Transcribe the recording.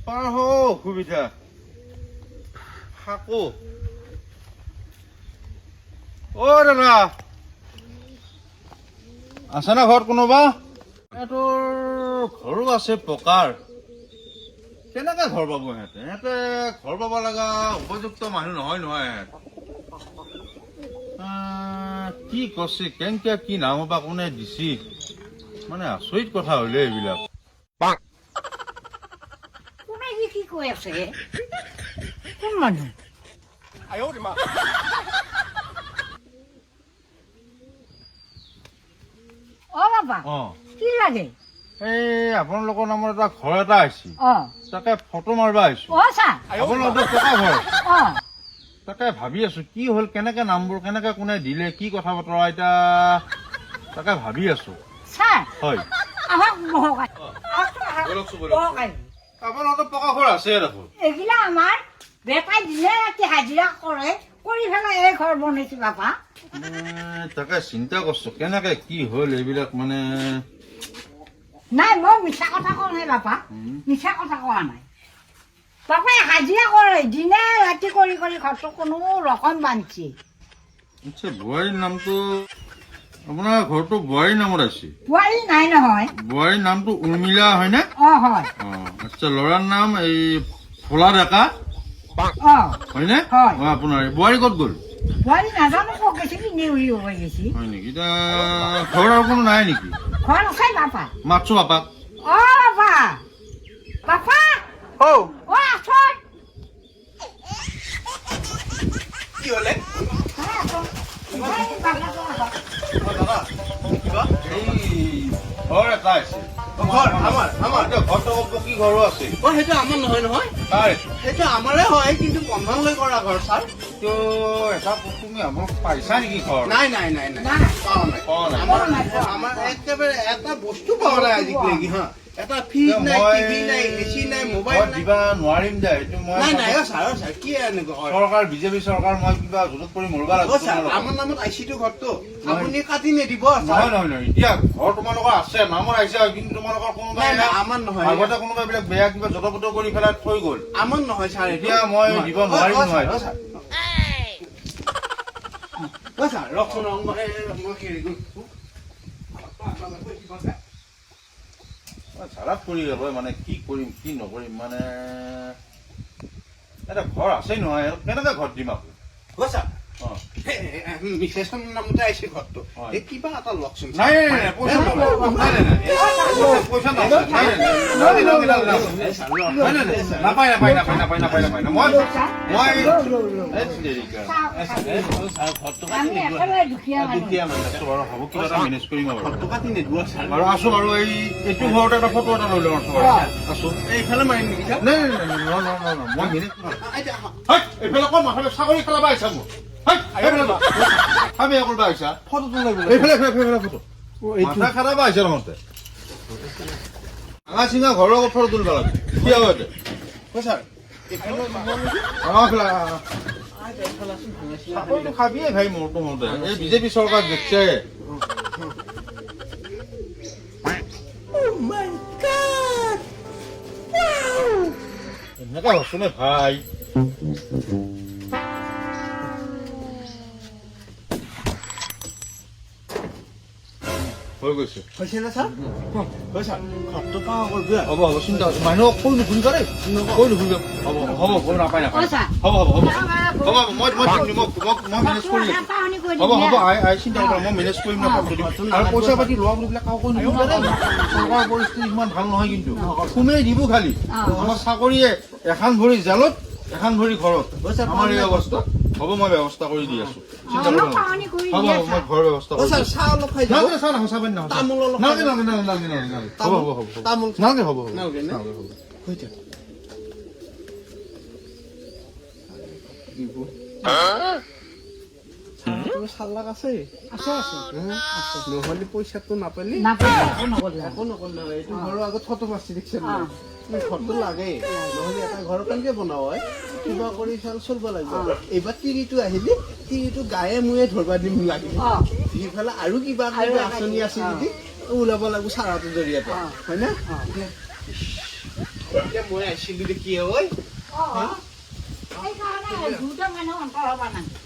পাৰ হ অসুবিধা শাকো অ দাদা আছে না ঘৰত কোনোবা তোৰ ঘৰো আছে পকাৰ কেনেকে ঘৰ পাব সিহঁতে ঘৰ পাব লগা উপযুক্ত মানুহ নহয় কি কৈছে কেনেকে কি নাম বা কোনে দিছি মানে আচৰিত কথা হলে এইবিলাক কোনে কি কৈ আছে কোন মানুহ অ বাবা কি লাগে এই আপোনালোকৰ নামৰ এটা ঘৰ এটা আহিছে তাকে ফটো মাৰিব আহিছো আপোনালোকৰ টকা ঘৰ তাকে ভাবি আছো কি হল কেনেকে নামবোৰ কেনেকে কোনে দিলে কি কথা বতৰা এতিয়া তাকে ভাবি আছো হয় আপোনালোকৰ পকা ঘৰ আছে দেখোন এইগিলা আমাৰ বেটাই দিনে ৰাতি হাজিৰা কৰে কৰি পেলাই এই ঘৰ বনাইছো বাবা তাকে চিন্তা কৰছো কেনেকে কি হল এইবিলাক মানে নাই মই মিছা কথা কোৱা নাই বাবা মিছা কথা কোৱা নাই বাপাই হাজিৰা কৰে দিনে ৰাতি কৰি কৰি ঘৰটো কোনো ৰকম বান্ধছে আচ্ছা বোৱাৰীৰ নামটো আপোনাৰ ঘৰটো বোৱাৰীৰ নামত আছে বোৱাৰী নাই নহয় বোৱাৰীৰ নামটো উৰ্মিলা হয়নে হয় আচ্ছা ল'ৰাৰ নাম এই ফলা ডেকা হয়নে আপোনাৰ বোৱাৰী ক'ত গ'ল বোৱাৰী নাজানো ক'ত গৈছে কি নেউৰি হৈ গৈছে হয় নেকি এতিয়া ঘৰ আৰু কোনো নাই নেকি ঘৰ আছে বাপা মাতছো বাপাক বাপা বাপা আছোন কি হলে ঘৰ এটা আছে কি ঘৰো আছে সেইটো আমাৰ নহয় নহয় সেইটো আমাৰে হয় কিন্তু বন্ধন লৈ কৰা ঘৰ ছাৰ এটা তুমি আমাক পাইছা নেকি ঘৰ নাই নাই নাই নাই আমাৰ একেবাৰে এটা বস্তু পোৱা নাই আজিলৈকে হা এটা ফ্ৰিজ নাই টিভি নাই এচি নাই মোবাইল নাই দিবা নোৱাৰিম দে এইটো মই নাই নাই ছাৰ কি এনেকুৱা চৰকাৰ বিজেপি চৰকাৰ মই কিবা জোৰত কৰি মৰিব লাগিব আমাৰ নামত আইচিটো ঘৰটো আপুনি কাটি নিদিব নহয় নহয় নহয় এতিয়া ঘৰ তোমালোকৰ আছে নামত আহিছে কিন্তু তোমালোকৰ কোনোবাই আমাৰ নহয় আগতে কোনোবা এইবিলাক বেয়া কিবা যতপত কৰি পেলাই থৈ গ'ল আমাৰ নহয় ছাৰ এতিয়া মই দিব নোৱাৰিম নহয় ছাৰ ৰকচোন মই হেৰি চালাদ কৰি মানে কি কৰিম কি নকৰিম মানে এটা ঘৰ আছে নহয় কেনেকে ঘৰ দিম আকৌ মিছেছৰ নামতে আহিছে ঘৰটো এই কিবা এটা লকচোন নাই নাপায় নাপায় নাপায় নাপায় নাপায় নাপায় মই হ'ব কিবা এটা মেনেজ কৰিম বাৰু আছো বাৰু এইটো ঘৰতে এটা ফটো এটা লৈ লওঁ আছো এইফালে মাৰিম নেকি নাই মই মেনেজ এইফালে কম চাকৰি খেলাব আহিছা মোক আমি কৰিব আহিছা ফটোটো এইফালে ফটো মাথা খাৰাপ আহিছে নহতে ভাঙা চিঙা ঘৰৰ ফটো তুলিব লাগে কি হ'ব চাকৰিটো খাবিয়ে ভাই মোৰটো মতে এই বিজেপি চৰকাৰ দেখছে এনেকা হছো নে ভাই হৈ গৈছে হৈছে না ছাৰ ঘৰটো পাওঁ হ'ব হ'ব চিন্তা মানুহক কৈ নুফুৰিবা দেই কৈ নুফুৰিবা হ'ব হ'ব হ'ব নাপায় নাপায় হ'ব হ'ব হ'ব হ'ব মই মেনেজ কৰি হ'ব হ'ব আই চিন্তা নকৰা মই মেনেজ কৰিম ন আৰু পইচা পাতি লোৱা বুলি কাকো কৈ নুফুৰিবা দেই চৰকাৰৰ পৰিস্থিতি ইমান ভাল নহয় কিন্তু সোমেই দিব খালি আমাৰ চাকৰিয়ে এখন ভৰি জেলত এখন ভৰি ঘৰত আমাৰ এই অৱস্থা হ'ব মই ব্যৱস্থা কৰি দি আছো চিন্তা কৰিব হ'ব হ'ব মই ঘৰৰ ব্যৱস্থা কৰি চাহ অলপ খাই যাব নালাগে চাহ নাখাওঁ চাহ পানী নাখাওঁ তামোল অলপ নালাগে নালাগে নালাগে নালাগে নালাগে হ'ব হ'ব হ'ব তামোল নালাগে হ'ব হ'ব নালাগে না নালাগে হ'ব হৈছে চালাক আছে নহলে পইচাটো নাপালি একো নকৰিলে এইটো ঘৰৰ আগত ফটো মাৰি দিছে ঘৰটো লাগে নহলে এটা ঘৰ কেনেকে বনাও হয় কিবা কৰি চলিব লাগিব এইবাৰ তিৰিটো আহিলি তিৰিটো গায়ে মুয়ে ধৰবা দিম লাগে সিফালে আৰু কিবা আঁচনি আছে যদি ওলাব লাগিব চাৰাটোৰ জৰিয়তে হয় না এতিয়া মই আহিছিলো দেখি ঐ সেইকাৰণে দুটা মানুহ অন্তৰ হ'ব নালাগে